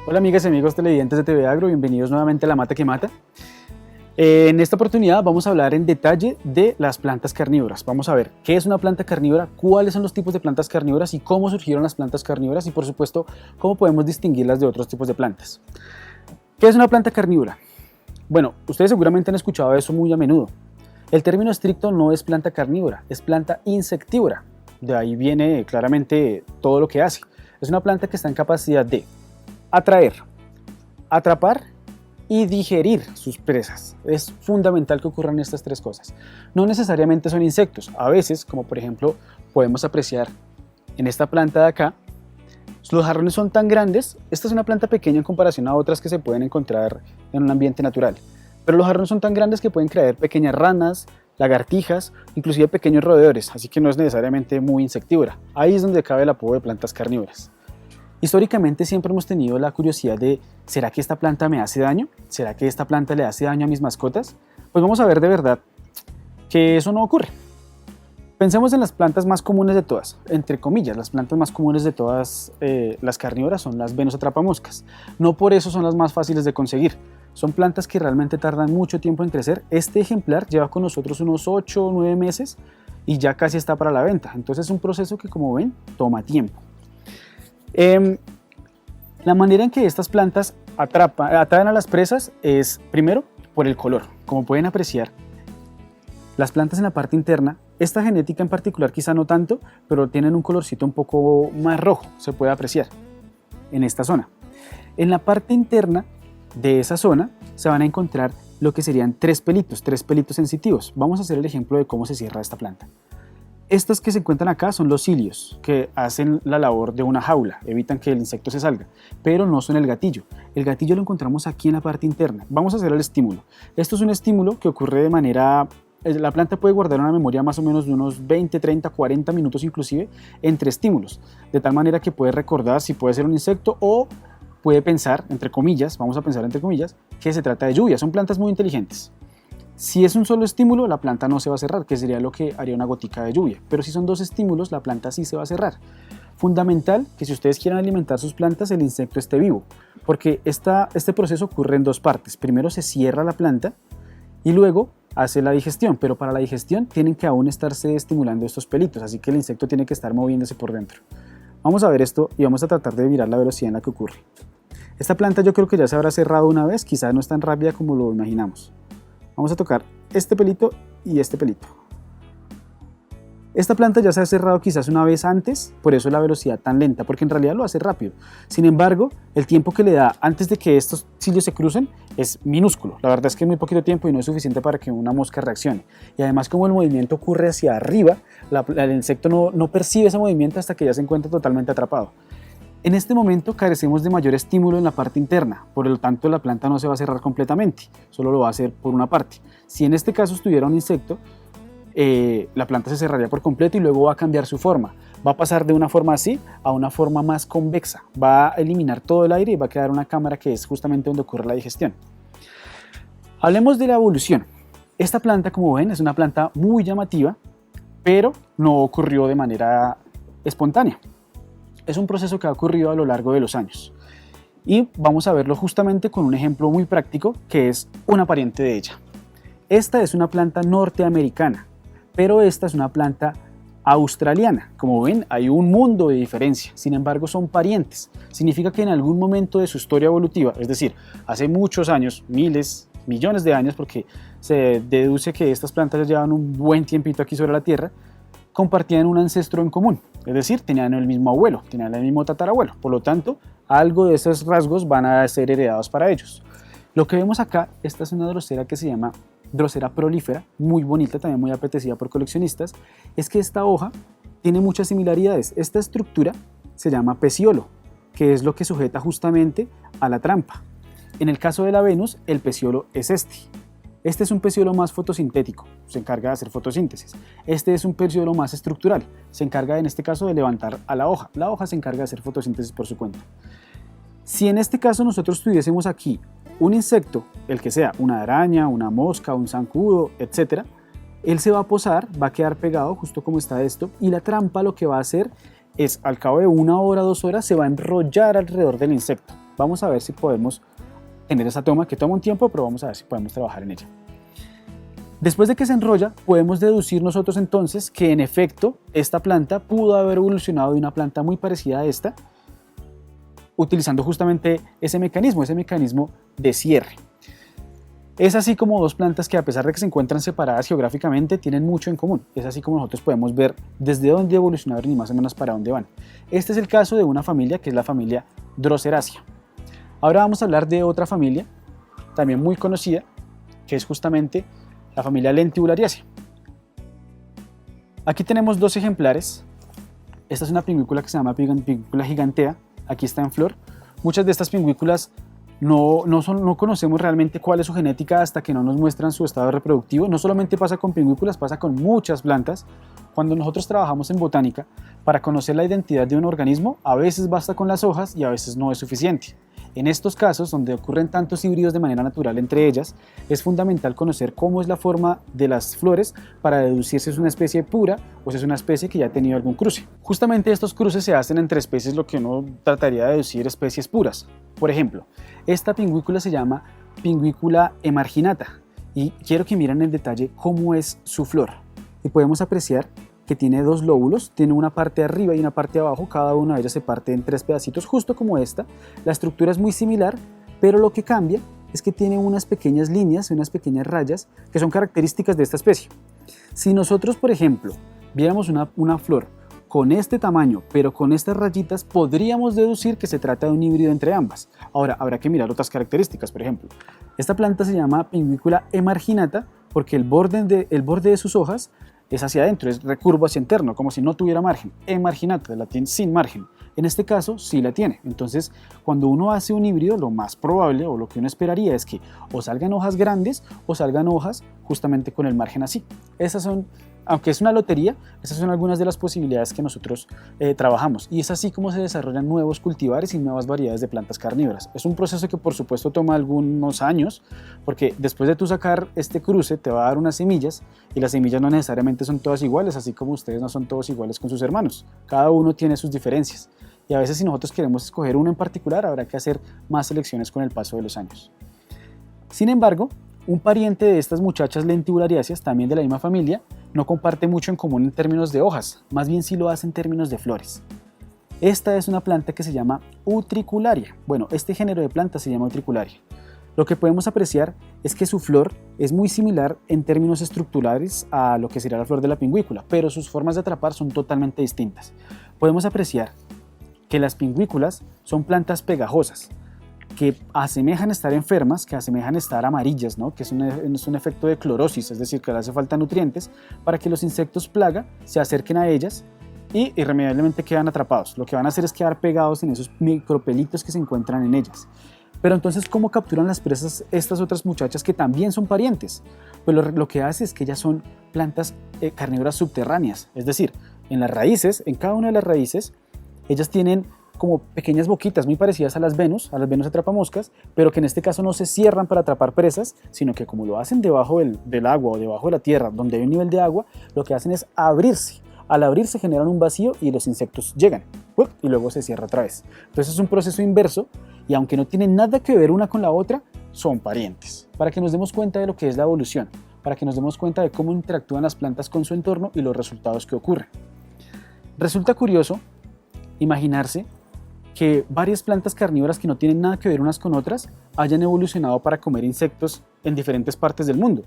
Hola amigas y amigos televidentes de TV Agro, bienvenidos nuevamente a La Mata que Mata. En esta oportunidad vamos a hablar en detalle de las plantas carnívoras. Vamos a ver qué es una planta carnívora, cuáles son los tipos de plantas carnívoras y cómo surgieron las plantas carnívoras y por supuesto cómo podemos distinguirlas de otros tipos de plantas. ¿Qué es una planta carnívora? Bueno, ustedes seguramente han escuchado eso muy a menudo. El término estricto no es planta carnívora, es planta insectívora. De ahí viene claramente todo lo que hace. Es una planta que está en capacidad de atraer, atrapar y digerir sus presas. Es fundamental que ocurran estas tres cosas. No necesariamente son insectos. A veces, como por ejemplo podemos apreciar en esta planta de acá, los jarrones son tan grandes. Esta es una planta pequeña en comparación a otras que se pueden encontrar en un ambiente natural. Pero los jarrones son tan grandes que pueden crear pequeñas ranas, lagartijas, inclusive pequeños roedores, así que no es necesariamente muy insectívora. Ahí es donde cabe el apodo de plantas carnívoras. Históricamente siempre hemos tenido la curiosidad de ¿será que esta planta me hace daño? ¿Será que esta planta le hace daño a mis mascotas? Pues vamos a ver de verdad que eso no ocurre. Pensemos en las plantas más comunes de todas, entre comillas, las plantas más comunes de todas las carnívoras son las Venus atrapamoscas. No por eso son las más fáciles de conseguir. Son plantas que realmente tardan mucho tiempo en crecer. Este ejemplar lleva con nosotros unos 8 o 9 meses y ya casi está para la venta. Entonces es un proceso que, como ven, toma tiempo. La manera en que estas plantas atraen a las presas es primero por el color. Como pueden apreciar, las plantas en la parte interna, esta genética en particular quizá no tanto, pero tienen un colorcito un poco más rojo, se puede apreciar en esta zona. En la parte interna de esa zona se van a encontrar lo que serían tres pelitos sensitivos. Vamos a hacer el ejemplo de cómo se cierra esta planta. Estas que se encuentran acá son los cilios, que hacen la labor de una jaula, evitan que el insecto se salga, pero no son el gatillo. El gatillo lo encontramos aquí en la parte interna. Vamos a hacer el estímulo. Esto es un estímulo que ocurre de manera... La planta puede guardar una memoria más o menos de unos 20, 30, 40 minutos inclusive entre estímulos, de tal manera que puede recordar si puede ser un insecto o puede pensar, entre comillas, vamos a pensar entre comillas, que se trata de lluvia. Son plantas muy inteligentes. Si es un solo estímulo, la planta no se va a cerrar, que sería lo que haría una gotica de lluvia. Pero si son dos estímulos, la planta sí se va a cerrar. Fundamental que si ustedes quieren alimentar sus plantas, el insecto esté vivo, porque este proceso ocurre en dos partes. Primero se cierra la planta y luego hace la digestión, pero para la digestión tienen que aún estarse estimulando estos pelitos, así que el insecto tiene que estar moviéndose por dentro. Vamos a ver esto y vamos a tratar de mirar la velocidad en la que ocurre. Esta planta yo creo que ya se habrá cerrado una vez, quizás no es tan rápida como lo imaginamos. Vamos a tocar este pelito y este pelito. Esta planta ya se ha cerrado quizás una vez antes, por eso la velocidad tan lenta, porque en realidad lo hace rápido. Sin embargo, el tiempo que le da antes de que estos cilios se crucen es minúsculo. La verdad es que es muy poquito tiempo y no es suficiente para que una mosca reaccione. Y además, como el movimiento ocurre hacia arriba, el insecto no percibe ese movimiento hasta que ya se encuentra totalmente atrapado. En este momento carecemos de mayor estímulo en la parte interna, por lo tanto la planta no se va a cerrar completamente, solo lo va a hacer por una parte. Si en este caso estuviera un insecto, la planta se cerraría por completo y luego va a cambiar su forma. Va a pasar de una forma así a una forma más convexa, va a eliminar todo el aire y va a quedar una cámara que es justamente donde ocurre la digestión. Hablemos de la evolución. Esta planta, como ven, es una planta muy llamativa, pero no ocurrió de manera espontánea. Es un proceso que ha ocurrido a lo largo de los años y vamos a verlo justamente con un ejemplo muy práctico que es una pariente de ella. Esta es una planta norteamericana, pero esta es una planta australiana. Como ven, hay un mundo de diferencia, sin embargo son parientes. Significa que en algún momento de su historia evolutiva, es decir, hace muchos años, miles, millones de años, porque se deduce que estas plantas ya llevan un buen tiempito aquí sobre la Tierra, compartían un ancestro en común, es decir, tenían el mismo abuelo, tenían el mismo tatarabuelo, por lo tanto, algo de esos rasgos van a ser heredados para ellos. Lo que vemos acá, esta es una drosera que se llama Drosera prolífera, muy bonita, también muy apetecida por coleccionistas, es que esta hoja tiene muchas similaridades. Esta estructura se llama peciolo, que es lo que sujeta justamente a la trampa. En el caso de la Venus, el peciolo es este. Este es un peciolo más fotosintético, se encarga de hacer fotosíntesis. Este es un peciolo más estructural, se encarga en este caso de levantar a la hoja. La hoja se encarga de hacer fotosíntesis por su cuenta. Si en este caso nosotros tuviésemos aquí un insecto, el que sea, una araña, una mosca, un zancudo, etc., él se va a posar, va a quedar pegado justo como está esto, y la trampa lo que va a hacer es, al cabo de 1 hora, 2 horas, se va a enrollar alrededor del insecto. Vamos a ver si podemos tener esa toma, que toma un tiempo, pero vamos a ver si podemos trabajar en ella. Después de que se enrolla, podemos deducir nosotros entonces que en efecto esta planta pudo haber evolucionado de una planta muy parecida a esta, utilizando justamente ese mecanismo de cierre. Es así como dos plantas que, a pesar de que se encuentran separadas geográficamente, tienen mucho en común. Es así como nosotros podemos ver desde dónde evolucionaron y más o menos para dónde van. Este es el caso de una familia que es la familia Droseraceae. Ahora vamos a hablar de otra familia, también muy conocida, que es justamente la familia Lenticulariaceae. Aquí tenemos dos ejemplares. Esta es una pingüícula que se llama pingüícula gigantea. Aquí está en flor. Muchas de estas pingüículas no conocemos realmente cuál es su genética hasta que no nos muestran su estado reproductivo. No solamente pasa con pingüículas, pasa con muchas plantas. Cuando nosotros trabajamos en botánica, para conocer la identidad de un organismo, a veces basta con las hojas y a veces no es suficiente. En estos casos, donde ocurren tantos híbridos de manera natural entre ellas, es fundamental conocer cómo es la forma de las flores para deducir si es una especie pura o si es una especie que ya ha tenido algún cruce. Justamente estos cruces se hacen entre especies, lo que uno trataría de deducir especies puras. Por ejemplo, esta pingüícula se llama pingüícula emarginata y quiero que miren en detalle cómo es su flor. Y podemos apreciar que tiene dos lóbulos, tiene una parte arriba y una parte abajo, cada una de ellas se parte en 3 pedacitos, justo como esta. La estructura es muy similar, pero lo que cambia es que tiene unas pequeñas líneas, unas pequeñas rayas, que son características de esta especie. Si nosotros, por ejemplo, viéramos una flor con este tamaño, pero con estas rayitas, podríamos deducir que se trata de un híbrido entre ambas. Ahora, habrá que mirar otras características, por ejemplo. Esta planta se llama pingüícula emarginata porque el borde de sus hojas es hacia adentro, es recurvo hacia interno, como si no tuviera margen. Emarginata, de latín sin margen. En este caso sí la tiene. Entonces, cuando uno hace un híbrido, lo más probable o lo que uno esperaría es que o salgan hojas grandes o salgan hojas justamente con el margen así. Esas son, aunque es una lotería, esas son algunas de las posibilidades que nosotros trabajamos. Y es así como se desarrollan nuevos cultivares y nuevas variedades de plantas carnívoras. Es un proceso que por supuesto toma algunos años, porque después de tú sacar este cruce te va a dar unas semillas, y las semillas no necesariamente son todas iguales, así como ustedes no son todos iguales con sus hermanos. Cada uno tiene sus diferencias. Y a veces, si nosotros queremos escoger uno en particular, habrá que hacer más selecciones con el paso de los años. Sin embargo, un pariente de estas muchachas lenticulariáceas, también de la misma familia, no comparte mucho en común en términos de hojas, más bien sí lo hace en términos de flores. Esta es una planta que se llama Utricularia. Bueno, este género de plantas se llama Utricularia. Lo que podemos apreciar es que su flor es muy similar en términos estructurales a lo que sería la flor de la pingüícula, pero sus formas de atrapar son totalmente distintas. Podemos apreciar que las pingüículas son plantas pegajosas, que asemejan estar enfermas, que asemejan estar amarillas, ¿no? Que es un efecto de clorosis, es decir, que le hace falta nutrientes para que los insectos plaga se acerquen a ellas y irremediablemente quedan atrapados. Lo que van a hacer es quedar pegados en esos micropelitos que se encuentran en ellas. Pero entonces, ¿cómo capturan las presas estas otras muchachas que también son parientes? Pues lo que hace es que ellas son plantas carnívoras subterráneas, es decir, en las raíces, en cada una de las raíces, ellas tienen como pequeñas boquitas muy parecidas a las Venus atrapamoscas, pero que en este caso no se cierran para atrapar presas, sino que como lo hacen debajo del agua o debajo de la tierra, donde hay un nivel de agua, lo que hacen es abrirse. Al abrirse generan un vacío y los insectos llegan, y luego se cierra otra vez. Entonces es un proceso inverso, y aunque no tienen nada que ver una con la otra, son parientes. Para que nos demos cuenta de lo que es la evolución, para que nos demos cuenta de cómo interactúan las plantas con su entorno y los resultados que ocurren. Resulta curioso imaginarse que varias plantas carnívoras que no tienen nada que ver unas con otras hayan evolucionado para comer insectos en diferentes partes del mundo.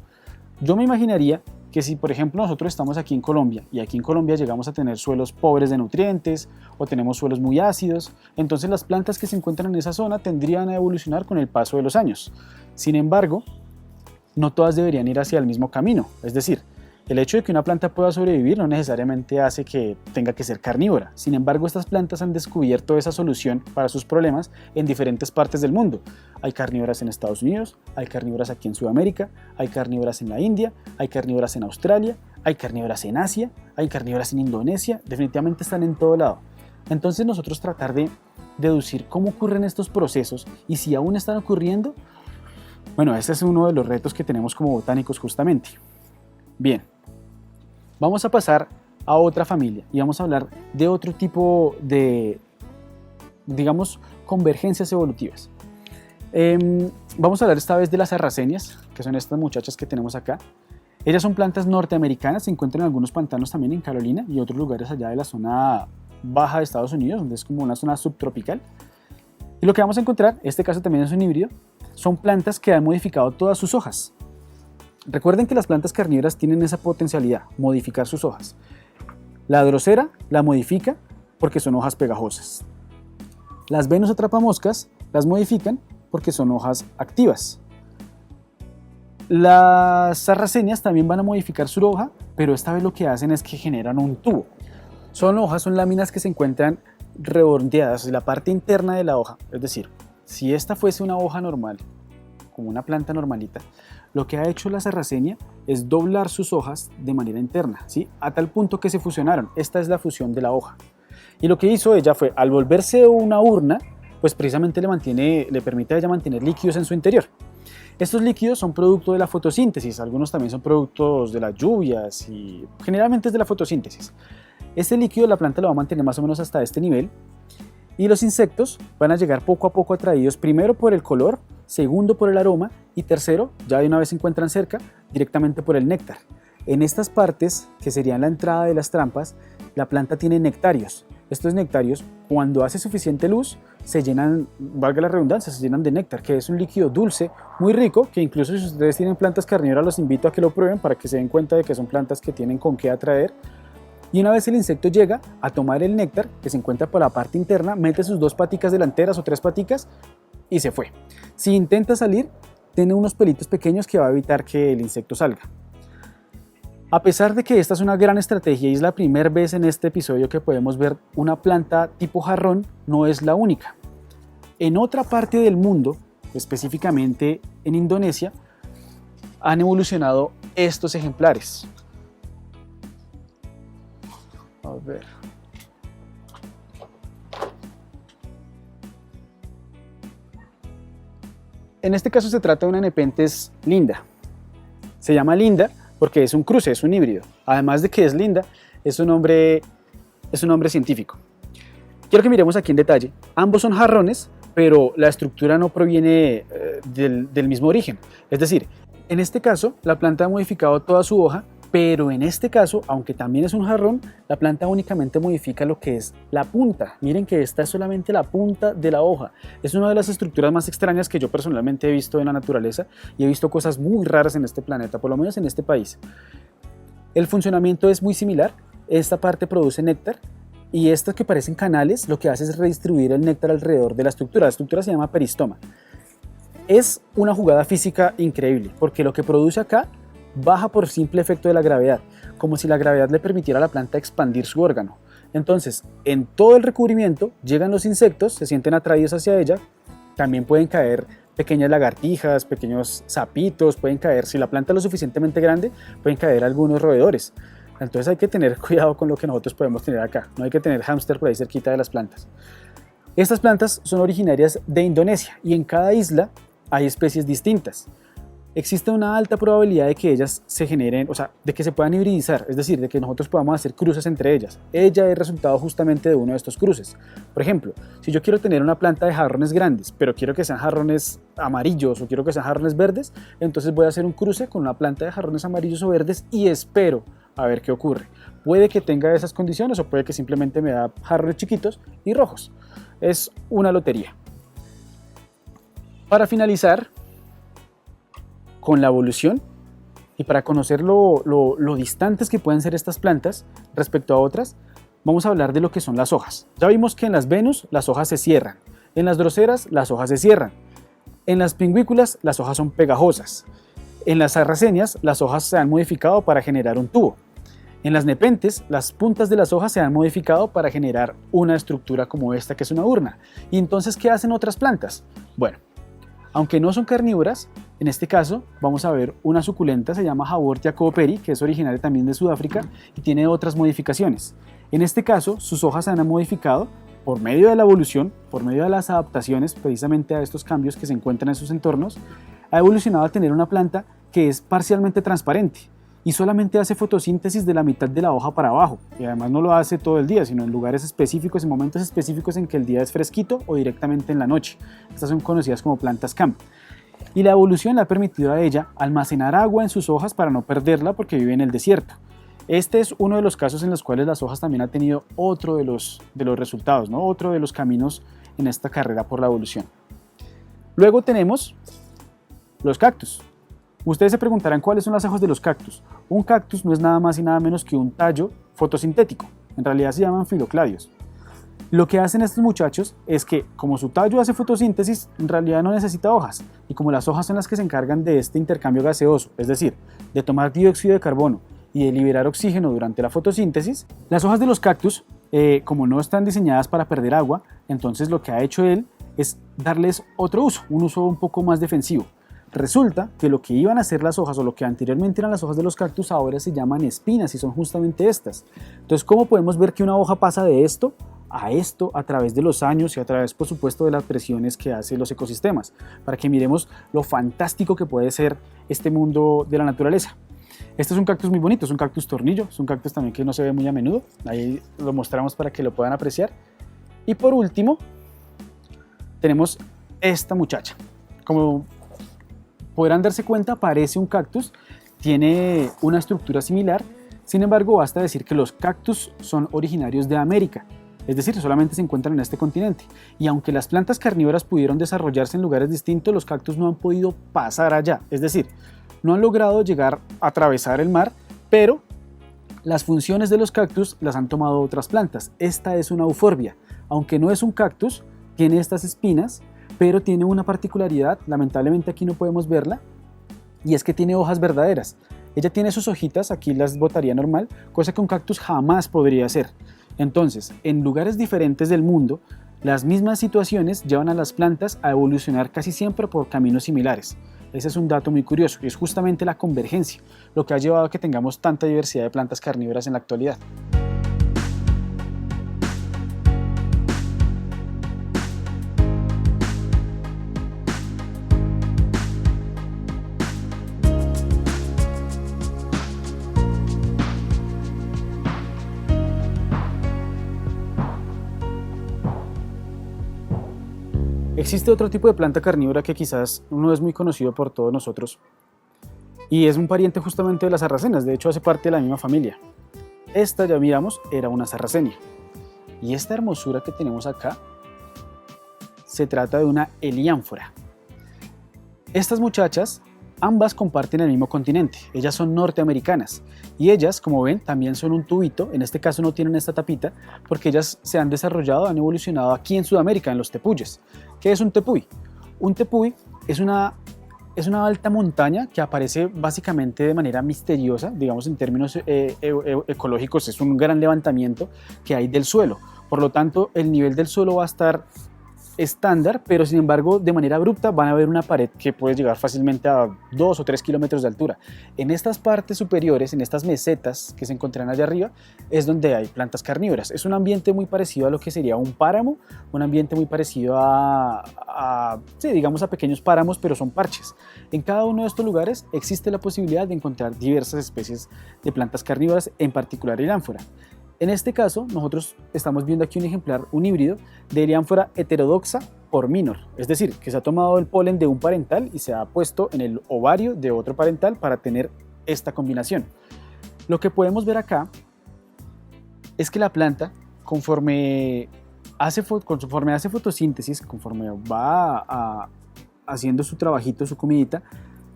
Yo me imaginaría que si, por ejemplo, nosotros estamos aquí en Colombia y aquí en Colombia llegamos a tener suelos pobres de nutrientes o tenemos suelos muy ácidos, entonces las plantas que se encuentran en esa zona tendrían a evolucionar con el paso de los años. Sin embargo, no todas deberían ir hacia el mismo camino, es decir, el hecho de que una planta pueda sobrevivir no necesariamente hace que tenga que ser carnívora. Sin embargo, estas plantas han descubierto esa solución para sus problemas en diferentes partes del mundo. Hay carnívoras en Estados Unidos, hay carnívoras aquí en Sudamérica, hay carnívoras en la India, hay carnívoras en Australia, hay carnívoras en Asia, hay carnívoras en Indonesia, definitivamente están en todo lado. Entonces nosotros tratar de deducir cómo ocurren estos procesos y si aún están ocurriendo, bueno, ese es uno de los retos que tenemos como botánicos justamente. Bien. Vamos a pasar a otra familia y vamos a hablar de otro tipo de digamos, convergencias evolutivas. Vamos a hablar esta vez de las sarracenias, que son estas muchachas que tenemos acá. Ellas son plantas norteamericanas, se encuentran en algunos pantanos también en Carolina y otros lugares allá de la zona baja de Estados Unidos, donde es como una zona subtropical. Y lo que vamos a encontrar, este caso también es un híbrido, son plantas que han modificado todas sus hojas. Recuerden que las plantas carnívoras tienen esa potencialidad, modificar sus hojas. La drosera la modifica porque son hojas pegajosas. Las Venus atrapamoscas las modifican porque son hojas activas. Las sarracenias también van a modificar su hoja, pero esta vez lo que hacen es que generan un tubo. Son láminas que se encuentran redondeadas en la parte interna de la hoja. Es decir, si esta fuese una hoja normal, como una planta normalita, lo que ha hecho la sarracenia es doblar sus hojas de manera interna, ¿sí? A tal punto que se fusionaron. Esta es la fusión de la hoja. Y lo que hizo ella fue, al volverse una urna, pues precisamente le permite a ella mantener líquidos en su interior. Estos líquidos son producto de la fotosíntesis, algunos también son productos de las lluvias y generalmente es de la fotosíntesis. Este líquido la planta lo va a mantener más o menos hasta este nivel y los insectos van a llegar poco a poco atraídos primero por el color, segundo por el aroma y tercero, ya de una vez se encuentran cerca, directamente por el néctar. En estas partes, que serían la entrada de las trampas, la planta tiene nectarios. Estos nectarios, cuando hace suficiente luz, se llenan, valga la redundancia, se llenan de néctar, que es un líquido dulce, muy rico, que incluso si ustedes tienen plantas carnívoras los invito a que lo prueben para que se den cuenta de que son plantas que tienen con qué atraer. Y una vez el insecto llega a tomar el néctar, que se encuentra por la parte interna, mete sus 2 paticas delanteras o 3 paticas y se fue. Si intenta salir, tiene unos pelitos pequeños que va a evitar que el insecto salga. A pesar de que esta es una gran estrategia y es la primera vez en este episodio que podemos ver una planta tipo jarrón, no es la única. En otra parte del mundo, específicamente en Indonesia, han evolucionado estos ejemplares. A ver. En este caso se trata de una Nepenthes linda. Se llama linda porque es un cruce, es un híbrido. Además de que es linda, es un nombre científico. Quiero que miremos aquí en detalle. Ambos son jarrones, pero la estructura no proviene del mismo origen. Es decir, en este caso, la planta ha modificado toda su hoja, pero en este caso, aunque también es un jarrón, la planta únicamente modifica lo que es la punta. Miren que esta es solamente la punta de la hoja. Es una de las estructuras más extrañas que yo personalmente he visto en la naturaleza y he visto cosas muy raras en este planeta, por lo menos en este país. El funcionamiento es muy similar. Esta parte produce néctar y estas que parecen canales lo que hace es redistribuir el néctar alrededor de la estructura. La estructura se llama peristoma. Es una jugada física increíble porque lo que produce acá baja por simple efecto de la gravedad, como si la gravedad le permitiera a la planta expandir su órgano. Entonces, en todo el recubrimiento llegan los insectos, se sienten atraídos hacia ella, también pueden caer pequeñas lagartijas, pequeños sapitos, pueden caer, si la planta es lo suficientemente grande, pueden caer algunos roedores. Entonces hay que tener cuidado con lo que nosotros podemos tener acá, no hay que tener hámster por ahí cerquita de las plantas. Estas plantas son originarias de Indonesia y en cada isla hay especies distintas. Existe una alta probabilidad de que ellas se generen, o sea, de que se puedan hibridizar, es decir, de que nosotros podamos hacer cruces entre ellas. Ella es resultado justamente de uno de estos cruces. Por ejemplo, si yo quiero tener una planta de jarrones grandes, pero quiero que sean jarrones amarillos o quiero que sean jarrones verdes, entonces voy a hacer un cruce con una planta de jarrones amarillos o verdes y espero a ver qué ocurre. Puede que tenga esas condiciones o puede que simplemente me da jarrones chiquitos y rojos. Es una lotería. Para finalizar con la evolución y para conocer lo distantes que pueden ser estas plantas respecto a otras, vamos a hablar de lo que son las hojas. Ya vimos que en las Venus las hojas se cierran, en las droseras las hojas se cierran, en las pingüículas las hojas son pegajosas, en las sarracenias las hojas se han modificado para generar un tubo, en las Nepenthes las puntas de las hojas se han modificado para generar una estructura como esta que es una urna. ¿Y entonces qué hacen otras plantas? Bueno, aunque no son carnívoras, en este caso vamos a ver una suculenta, se llama Haworthia cooperi, que es originaria también de Sudáfrica y tiene otras modificaciones. En este caso, sus hojas se han modificado por medio de la evolución, por medio de las adaptaciones precisamente a estos cambios que se encuentran en sus entornos, ha evolucionado a tener una planta que es parcialmente transparente. y solamente hace fotosíntesis de la mitad de la hoja para abajo, y además no lo hace todo el día, sino en lugares específicos, en momentos específicos en que el día es fresquito o directamente en la noche. Estas son conocidas como plantas CAM. Y la evolución le ha permitido a ella almacenar agua en sus hojas para no perderla porque vive en el desierto. Este es uno de los casos en los cuales las hojas también han tenido otro de los resultados, ¿no? Otro de los caminos en esta carrera por la evolución. Luego tenemos los cactus. Ustedes se preguntarán cuáles son las hojas de los cactus. Un cactus no es nada más y nada menos que un tallo fotosintético. En realidad se llaman filocladios. Lo que hacen estos muchachos es que, como su tallo hace fotosíntesis, en realidad no necesita hojas. Y como las hojas son las que se encargan de este intercambio gaseoso, es decir, de tomar dióxido de carbono y de liberar oxígeno durante la fotosíntesis, las hojas de los cactus, como no están diseñadas para perder agua, entonces lo que ha hecho él es darles otro uso, un uso un poco más defensivo. Resulta que lo que iban a ser las hojas o lo que anteriormente eran las hojas de los cactus ahora se llaman espinas y son justamente estas. Entonces, ¿cómo podemos ver que una hoja pasa de esto a través de los años y a través, por supuesto, de las presiones que hacen los ecosistemas? Para que miremos lo fantástico que puede ser este mundo de la naturaleza. Este es un cactus muy bonito, es un cactus tornillo, es un cactus también que no se ve muy a menudo. Ahí lo mostramos para que lo puedan apreciar. Y por último, tenemos esta muchacha. Como podrán darse cuenta, parece un cactus, tiene una estructura similar, sin embargo basta decir que los cactus son originarios de América, es decir, solamente se encuentran en este continente, y aunque las plantas carnívoras pudieron desarrollarse en lugares distintos, los cactus no han podido pasar allá, es decir, no han logrado llegar a atravesar el mar, pero las funciones de los cactus las han tomado otras plantas. Esta es una euforbia, aunque no es un cactus, tiene estas espinas, pero tiene una particularidad, lamentablemente aquí no podemos verla, y es que tiene hojas verdaderas. Ella tiene sus hojitas, aquí las botaría normal, cosa que un cactus jamás podría hacer. Entonces, en lugares diferentes del mundo, las mismas situaciones llevan a las plantas a evolucionar casi siempre por caminos similares. Ese es un dato muy curioso, y es justamente la convergencia, lo que ha llevado a que tengamos tanta diversidad de plantas carnívoras en la actualidad. Existe otro tipo de planta carnívora que quizás no es muy conocido por todos nosotros y es un pariente justamente de las sarracenas, de hecho hace parte de la misma familia. Esta, ya miramos, era una sarracenia y esta hermosura que tenemos acá se trata de una heliánfora. Estas muchachas ambas comparten el mismo continente, ellas son norteamericanas y ellas, como ven, también son un tubito, en este caso no tienen esta tapita porque ellas se han desarrollado, han evolucionado aquí en Sudamérica, en los tepuyes. ¿Qué es un tepuy? Un tepuy es una alta montaña que aparece básicamente de manera misteriosa, digamos en términos ecológicos es un gran levantamiento que hay del suelo, por lo tanto el nivel del suelo va a estar estándar, pero sin embargo de manera abrupta van a ver una pared que puede llegar fácilmente a 2 o 3 kilómetros de altura. En estas partes superiores, en estas mesetas que se encuentran allá arriba, es donde hay plantas carnívoras. Es un ambiente muy parecido a lo que sería un páramo, un ambiente muy parecido sí, digamos a pequeños páramos, pero son parches. En cada uno de estos lugares existe la posibilidad de encontrar diversas especies de plantas carnívoras, en particular el ánfora. En este caso, nosotros estamos viendo aquí un ejemplar, un híbrido de Helianthera heterodoxa por minor, es decir, que se ha tomado el polen de un parental y se ha puesto en el ovario de otro parental para tener esta combinación. Lo que podemos ver acá es que la planta, conforme hace fotosíntesis, conforme va haciendo su trabajito, su comidita,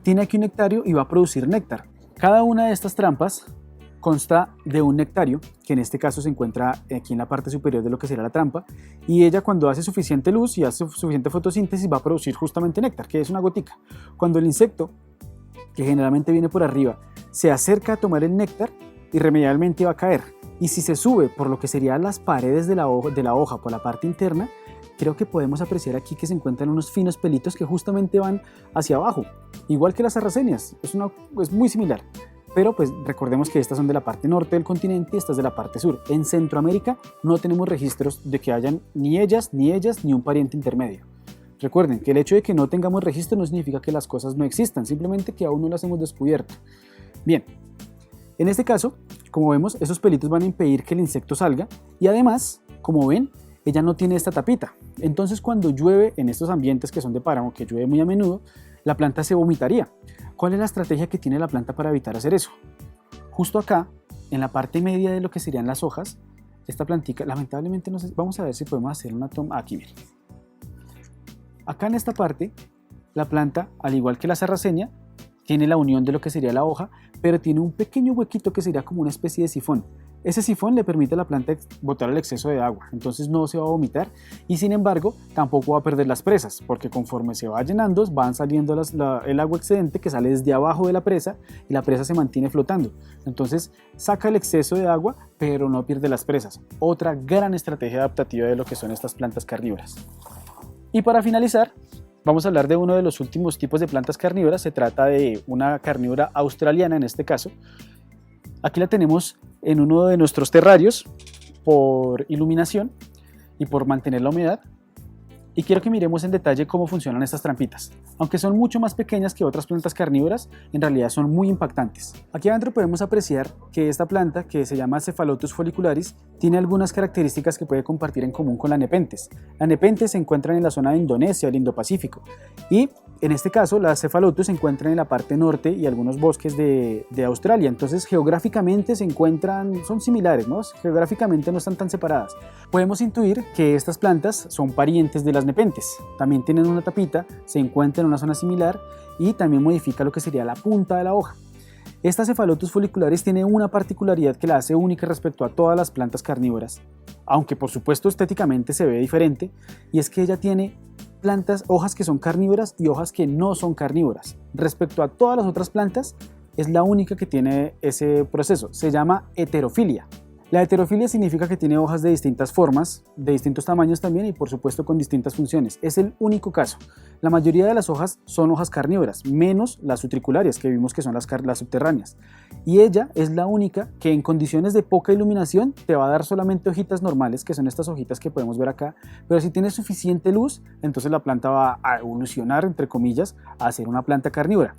tiene aquí un nectario y va a producir néctar. Cada una de estas trampas consta de un nectario, que en este caso se encuentra aquí en la parte superior de lo que será la trampa, y ella cuando hace suficiente luz y hace suficiente fotosíntesis va a producir justamente néctar, que es una gotica. Cuando el insecto, que generalmente viene por arriba, se acerca a tomar el néctar, irremediablemente va a caer, y si se sube por lo que serían las paredes de la hoja por la parte interna, creo que podemos apreciar aquí que se encuentran unos finos pelitos que justamente van hacia abajo, igual que las sarracenias, es muy similar. Pero pues recordemos que estas son de la parte norte del continente y estas de la parte sur. En Centroamérica no tenemos registros de que hayan ni ellas, ni un pariente intermedio. Recuerden que el hecho de que no tengamos registro no significa que las cosas no existan, simplemente que aún no las hemos descubierto. Bien, En este caso, como vemos, esos pelitos van a impedir que el insecto salga y además, como ven, ella no tiene esta tapita. Entonces cuando llueve en estos ambientes que son de páramo, que llueve muy a menudo, la planta se vomitaría. ¿Cuál es la estrategia que tiene la planta para evitar hacer eso? Justo acá, en la parte media de lo que serían las hojas, esta plantica, lamentablemente no sé, vamos a ver si podemos hacer una toma. Aquí, miren. Acá en esta parte, la planta, al igual que la sarracenia, tiene la unión de lo que sería la hoja, pero tiene un pequeño huequito que sería como una especie de sifón. Ese sifón le permite a la planta botar el exceso de agua, entonces no se va a vomitar y sin embargo tampoco va a perder las presas, porque conforme se va llenando van saliendo el agua excedente que sale desde abajo de la presa y la presa se mantiene flotando. Entonces saca el exceso de agua, pero no pierde las presas. Otra gran estrategia adaptativa de lo que son estas plantas carnívoras. Y para finalizar, vamos a hablar de uno de los últimos tipos de plantas carnívoras. Se trata de una carnívora australiana en este caso. Aquí la tenemos en uno de nuestros terrarios por iluminación y por mantener la humedad. Y quiero que miremos en detalle cómo funcionan estas trampitas. Aunque son mucho más pequeñas que otras plantas carnívoras, en realidad son muy impactantes. Aquí adentro podemos apreciar que esta planta, que se llama Cephalotus follicularis, tiene algunas características que puede compartir en común con la Nepenthes. La Nepenthes se encuentra en la zona de Indonesia, el Indo-Pacífico, y en este caso la Cephalotus se encuentra en la parte norte y algunos bosques de Australia. Entonces geográficamente se encuentran, son similares, ¿no? Geográficamente no están tan separadas. Podemos intuir que estas plantas son parientes de las Nepenthes. También tienen una tapita, se encuentran en una zona similar y también modifica lo que sería la punta de la hoja. Esta Cephalotus follicularis tiene una particularidad que la hace única respecto a todas las plantas carnívoras, aunque por supuesto estéticamente se ve diferente, y es que ella tiene hojas que son carnívoras y hojas que no son carnívoras. Respecto a todas las otras plantas, es la única que tiene ese proceso. Se llama heterofilia. La heterofilia significa que tiene hojas de distintas formas, de distintos tamaños también y por supuesto con distintas funciones. Es el único caso. La mayoría de las hojas son hojas carnívoras, menos las utricularias que vimos que son las subterráneas. Y ella es la única que en condiciones de poca iluminación te va a dar solamente hojitas normales, que son estas hojitas que podemos ver acá, pero si tiene suficiente luz, entonces la planta va a evolucionar, entre comillas, a ser una planta carnívora.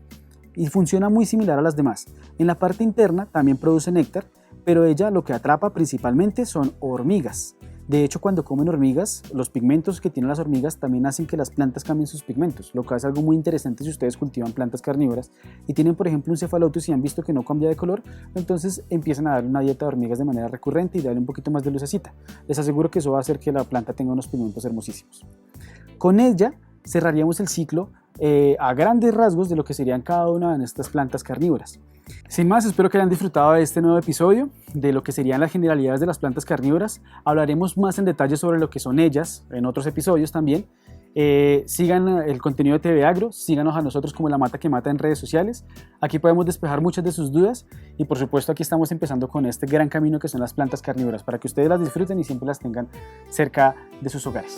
Y funciona muy similar a las demás. En la parte interna también produce néctar, pero ella lo que atrapa principalmente son hormigas. De hecho, cuando comen hormigas, los pigmentos que tienen las hormigas también hacen que las plantas cambien sus pigmentos, lo que es algo muy interesante si ustedes cultivan plantas carnívoras y tienen, por ejemplo, un Cephalotus y han visto que no cambia de color, entonces empiezan a darle una dieta de hormigas de manera recurrente y darle un poquito más de lucecita. Les aseguro que eso va a hacer que la planta tenga unos pigmentos hermosísimos. Con ella cerraríamos el ciclo a grandes rasgos de lo que serían cada una de estas plantas carnívoras. Sin más, espero que hayan disfrutado de este nuevo episodio, de lo que serían las generalidades de las plantas carnívoras. Hablaremos más en detalle sobre lo que son ellas en otros episodios también. Sigan el contenido de TV Agro, síganos a nosotros como La Mata que Mata en redes sociales. Aquí podemos despejar muchas de sus dudas y por supuesto aquí estamos empezando con este gran camino que son las plantas carnívoras para que ustedes las disfruten y siempre las tengan cerca de sus hogares.